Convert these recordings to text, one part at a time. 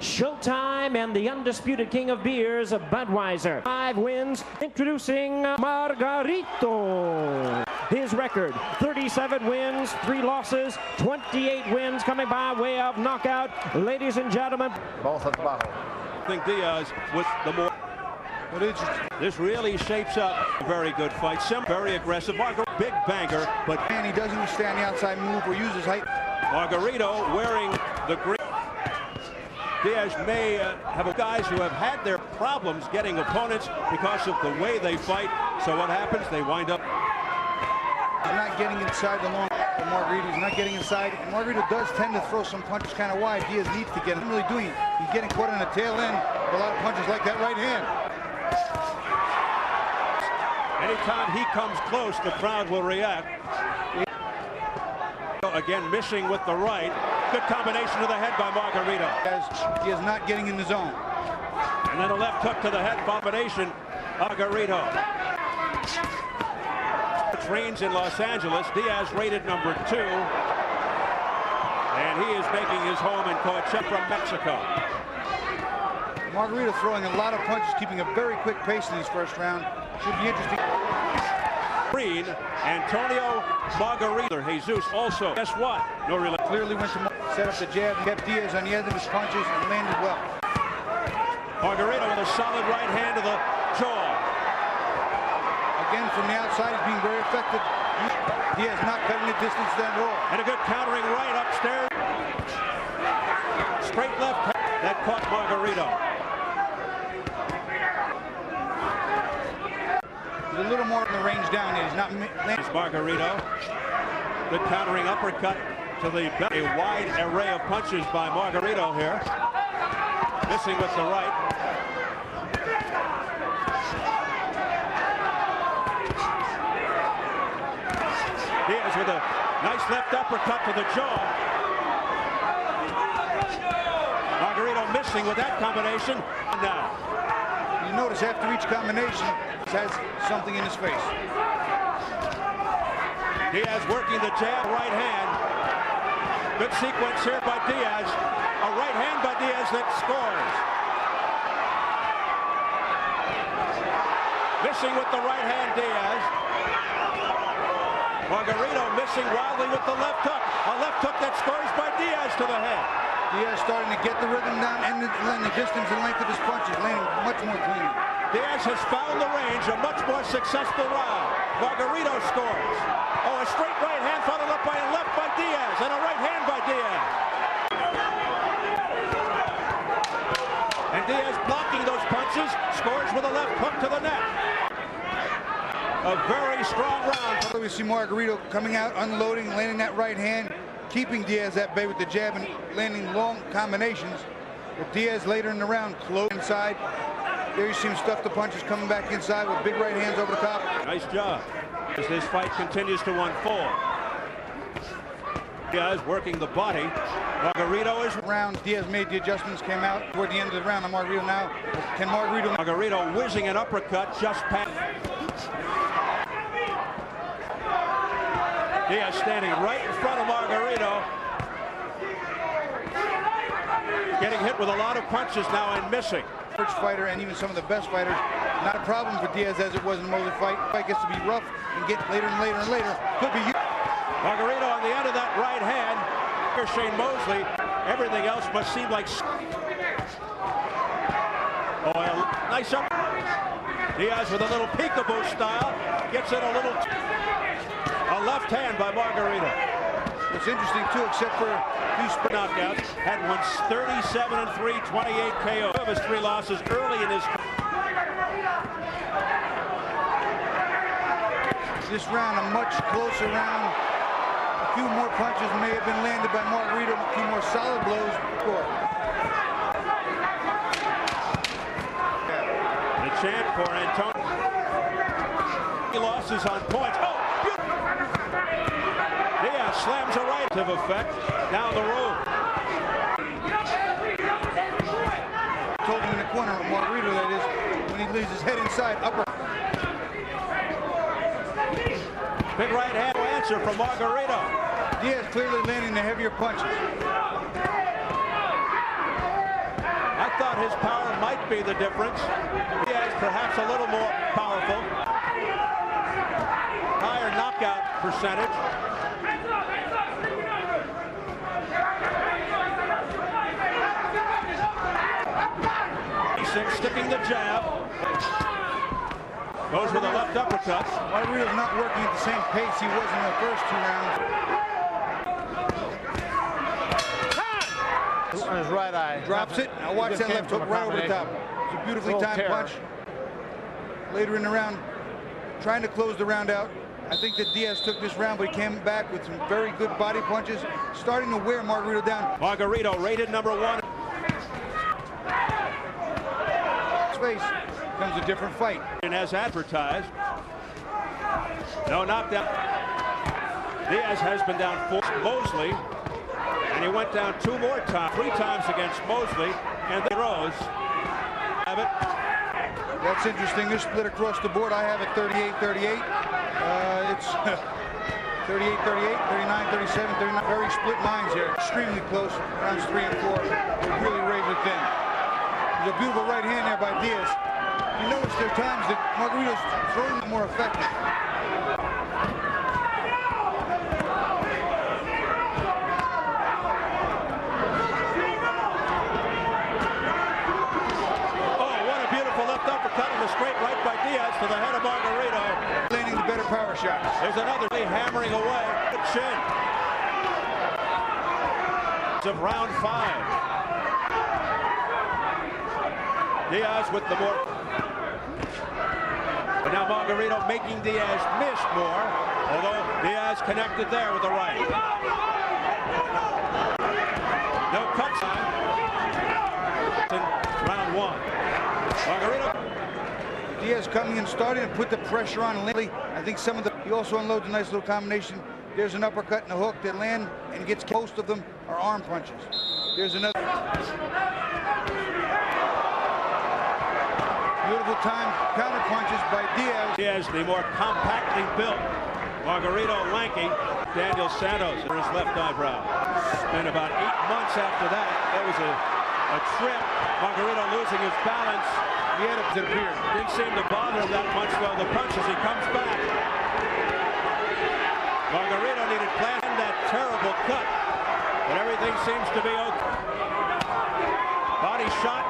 Showtime and the undisputed king of beers, Budweiser. 5 wins, introducing Margarito. His record, 37 wins, 3 losses, 28 wins coming by way of knockout. Ladies and gentlemen. Both at the bottom. I think Diaz with the more. This really shapes up a very good fight. Very aggressive. Big banger, but and he doesn't understand the outside move or use his height. Margarito wearing the green. Diaz may have guys who have had their problems getting opponents because of the way they fight. So what happens? They wind up. He's not getting inside the long. Margarito, he's not getting inside. And Margarito does tend to throw some punches kind of wide. Diaz needs to get him. Really doing. He's getting caught on the tail end with a lot of punches like that right hand. Anytime he comes close, the crowd will react. Again, missing with the right. Good combination to the head by Margarito. He is not getting in the zone. And then a left hook to the head combination. Margarito. Trains in Los Angeles. Diaz rated number 2. And he is making his home in Coachella from Mexico. Margarito throwing a lot of punches, keeping a very quick pace in his first round. Should be interesting. Green, Antonio Margarito. Jesus also. Guess what? No relay. Clearly went to set up the jab, kept Diaz on the end of his punches and landed well. Margarito with a solid right hand to the jaw. Again from the outside, he's being very effective. Diaz not cutting the distance then at all. And a good countering right upstairs. Straight left that caught Margarito. He's a little more in the range down. He's not. It's Margarito. Good countering uppercut to the belly. A wide array of punches by Margarito here. Missing with the right. Diaz with a nice left uppercut to the jaw. Margarito missing with that combination. Now. You notice after each combination, he has something in his face. Diaz working the jab, right hand. Good sequence here by Diaz. A right hand by Diaz that scores. Missing with the right hand, Diaz. Margarito missing wildly with the left hook. A left hook that scores by Diaz to the head. Diaz starting to get the rhythm down and the distance and length of his punches, landing much more clean. Diaz has found the range, a much more successful round. Margarito scores. Oh, a straight right hand followed up by a left by Diaz and a right hand by Diaz. And Diaz blocking those punches, scores with a left hook to the neck. A very strong round. We see Margarito coming out, unloading, landing that right hand, keeping Diaz at bay with the jab and landing long combinations. But Diaz later in the round, close inside. There you see him stuff the punches, coming back inside with big right hands over the top. Nice job as this fight continues to unfold. Diaz working the body. Margarito is round. Diaz made the adjustments, came out toward the end of the round on Margarito now. Can Margarito? Margarito whizzing an uppercut just past. Diaz standing right in front of Margarito. Getting hit with a lot of punches now and missing. Fighter and even some of the best fighters, not a problem for Diaz as it was in the Mosley fight. Fight gets to be rough and get later and later and later. Could be Margarito on the end of that right hand. Shane Mosley. Everything else must seem like. Oh, nice up. Diaz with a little peekaboo style. Gets it a little. A left hand by Margarito. What's interesting too, except for two knockouts, had won 37-3, 28 KO. Of his 3 losses early in his. This round, a much closer round. A few more punches may have been landed by Margarito. A few more solid blows. The champ for Antonio. Losses on points. Oh! Diaz slams a right of effect down the road. Told him in the corner, Margarito that is, when he leaves his head inside, upper. Big right hand answer from Margarito. Diaz clearly landing the heavier punches. out his power might be the difference. Diaz perhaps a little more powerful. Higher knockout percentage. Sticking the jab. Goes with a left uppercut. Margarito's not working at the same pace he was in the first 2 rounds. On his right eye. Drops it. Now watch that left hook right over the top. It's a beautifully timed punch. Later in the round, trying to close the round out. I think that Diaz took this round, but he came back with some very good body punches, starting to wear Margarito down. Margarito rated #1. Face becomes a different fight. And as advertised, no knockdown. Diaz has been down 4. Mosley, and he went down 2 more times, 3 times against Mosley, and they rose. Have it. That's interesting. They're split across the board. I have it 38-38. It's 38-38, 39-37, 39. Very split lines here. Extremely close. Rounds 3 and 4. They really razor thin. There's a beautiful right hand there by Diaz. You notice there are times that Margarito's throwing it more effective. Oh, what a beautiful left uppercut and a straight right by Diaz to the head of Margarito. Landing the better power shots. There's another hammering away. The chin. Of round 5. Diaz with the more. But now Margarito making Diaz miss more, although Diaz connected there with the right. No cut sign. In round 1. Margarito. Diaz coming in, starting to put the pressure on lately. I think some of the. He also unloads a nice little combination. There's an uppercut and a hook that land and gets. Most of them are arm punches. There's another. Beautiful time counter punches by Diaz. Diaz, the more compactly built. Margarito lanky. Daniel Santos for his left eyebrow. Spent about 8 months after that. That was a trip. Margarito losing his balance. He had it appeared. Didn't seem to bother him that much though. The punches, he comes back. Margarito needed plan that terrible cut, but everything seems to be okay. Body shot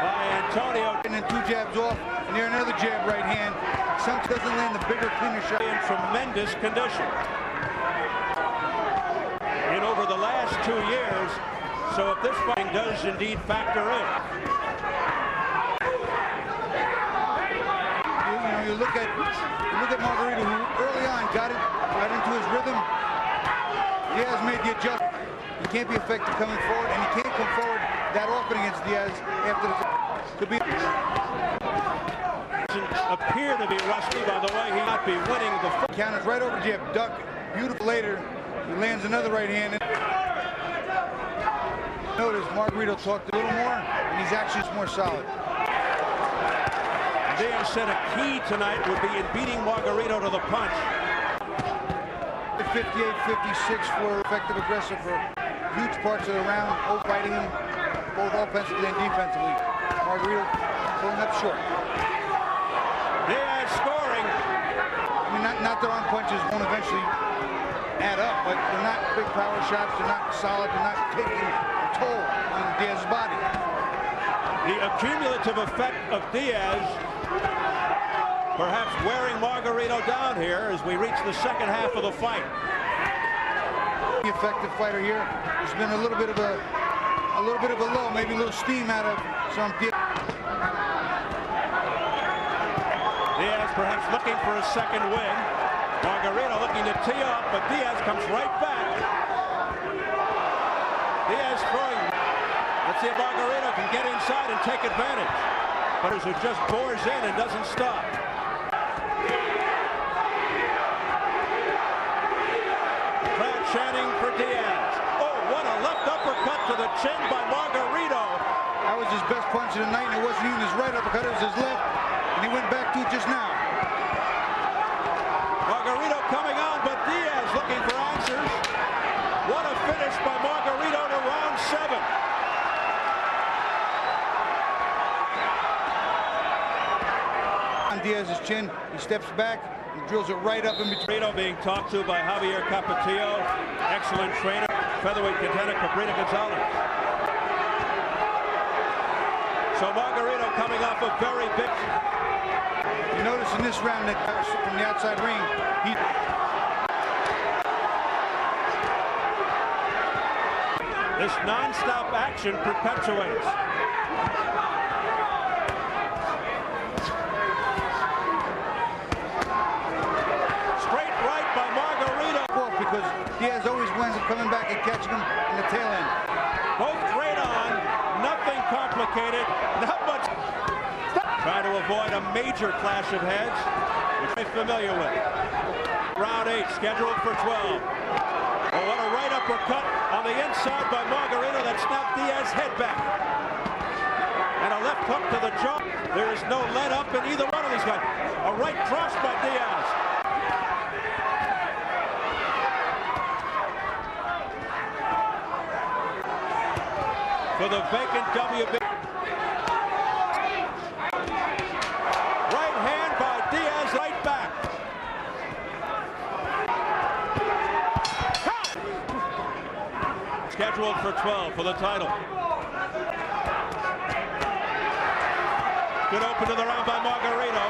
by Antonio. And then 2 jabs off, and there another jab right hand. Some doesn't land the bigger, cleaner shot. In tremendous condition. In over the last 2 years, so if this fighting does indeed factor in. You look at Margarito, who early on got into his rhythm. Diaz made the adjustment. He can't be effective coming forward, and he can't come forward that often against Diaz after the. To be appear to be rusty by the way he not be winning the fight. Counters right over jab, duck, beautiful later. He lands another right hand. Notice Margarito talked a little more, and he's actually more solid. Diaz said a key tonight would be in beating Margarito to the punch. 58-56 for effective aggressive for huge parts of the round, both fighting him, both offensively and defensively. Margarito pulling up short. Diaz scoring. I mean, not that arm punches won't eventually add up, but they're not big power shots. They're not solid. They're not taking a toll on Diaz's body. The accumulative effect of Diaz perhaps wearing Margarito down here as we reach the second half of the fight. The effective fighter here. There's been a little bit of a lull, maybe a little steam out of some. Diaz perhaps looking for a second win. Margarito looking to tee off, but Diaz comes right back. Diaz throwing. Let's see if Margarito can get inside and take advantage. But it just bores in and doesn't stop. Crowd chanting for Diaz. Oh, what a left uppercut to the chin by Margarito. That was his best punch of the night, and it wasn't even his right uppercut, it was his left. And he went back to it just now. Margarito coming on, but Diaz looking for answers. What a finish by Margarito to round 7. Diaz's chin. He steps back and drills it right up in between. Margarito being talked to by Javier Capetillo, excellent trainer, featherweight contender Cabrera Gonzalez. So Margarito coming off a very big. You notice in this round that from the outside ring, this non-stop action perpetuates. Straight right by Margarito. Because Diaz always winds up coming back and catching him in the tail end. Both great on, nothing complicated, not much. Trying to avoid a major clash of heads, which they're familiar with. Round 8, scheduled for 12. Oh, what a right uppercut on the inside by Margarito that snapped Diaz's head back. And a left hook to the jaw. There is no let up in either one of these guys. A right cross by Diaz. For the vacant WB. Right hand by Diaz, right back. Scheduled for 12 for the title. Good open to the round by Margarito.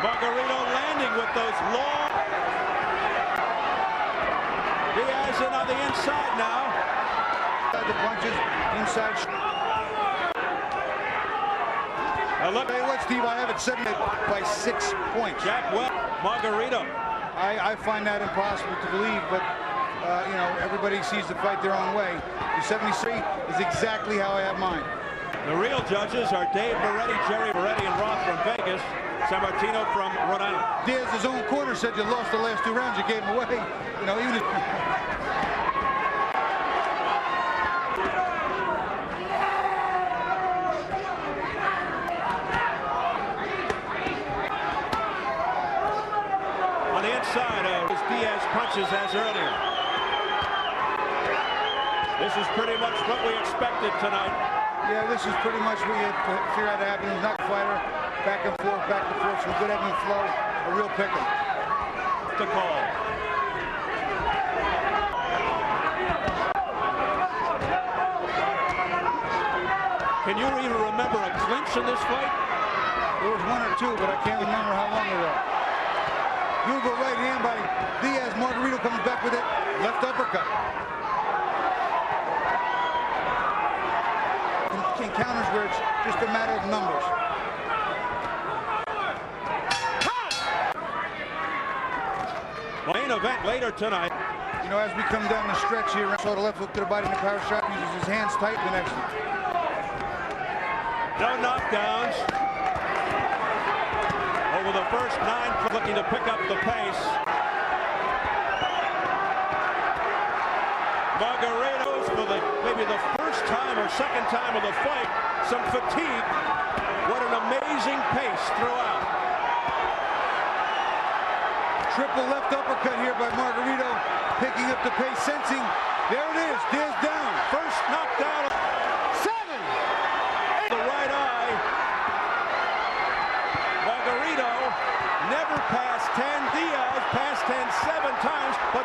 Margarito landing with those long. Diaz in on the inside now. The punches inside. Now look. Hey, what, Steve? I have it set by 6 points. Jack well, Margarito. I find that impossible to believe, but you know, everybody sees the fight their own way. The 73 is exactly how I have mine. The real judges are Dave Moretti, Jerry Moretti, and Roth from Vegas. San Martino from Rhode Island. Diaz's own corner said you lost the last 2 rounds. You gave them away. You know, even if on the inside of Diaz punches as earlier. This is pretty much what we expected tonight. yeah, this is pretty much what you figure out to happen. He's not a fighter. Back and forth, some good ebb and flow. A real picker. To call. Can you even remember a clinch in this fight? There was 1 or 2, but I can't remember how long ago. Beautiful right hand by Diaz. Margarito comes back with it. Left uppercut. Encounters where it's just a matter of numbers. Main event later tonight. You know, as we come down the stretch here, saw the left hook to the body in the power shot. Uses his hands tight the next one. No knockdowns. Over the first 9, looking to pick up the pace. Margarito's for maybe the first time or second time of the fight, some fatigue. What an amazing pace throughout. Triple left uppercut here by Margarito, picking up the pace, sensing. There it is, Diaz down. First knockdown. 7. The right eye. Margarito never passed 10. Diaz passed 10 7 times, but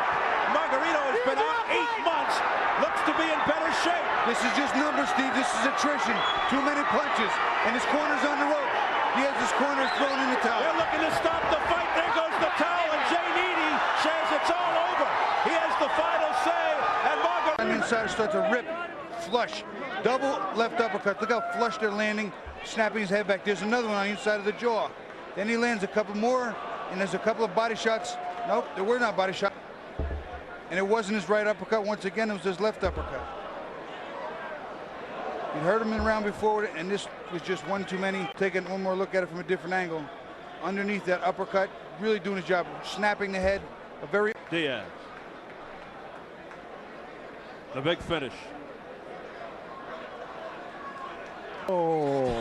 Margarito has been out 8 months. Looks to be in better shape. This is just numbers, Steve. This is attrition. Too many punches, and his corner's on the rope. Diaz's corner is thrown in the towel. They're looking to stop the fight. There goes the towel, and Jay Needy says it's all over. He has the final say, and Margarito. On the inside starts to rip, flush, double left uppercut. Look how flush they're landing, snapping his head back. There's another one on the inside of the jaw. Then he lands a couple more, and there's a couple of body shots. Nope, there were not body shots. And it wasn't his right uppercut. Once again, it was his left uppercut. You heard him in the round before, and this was just one too many. Taking one more look at it from a different angle. Underneath that uppercut, really doing his job, snapping the head. A very Diaz. The big finish. Oh.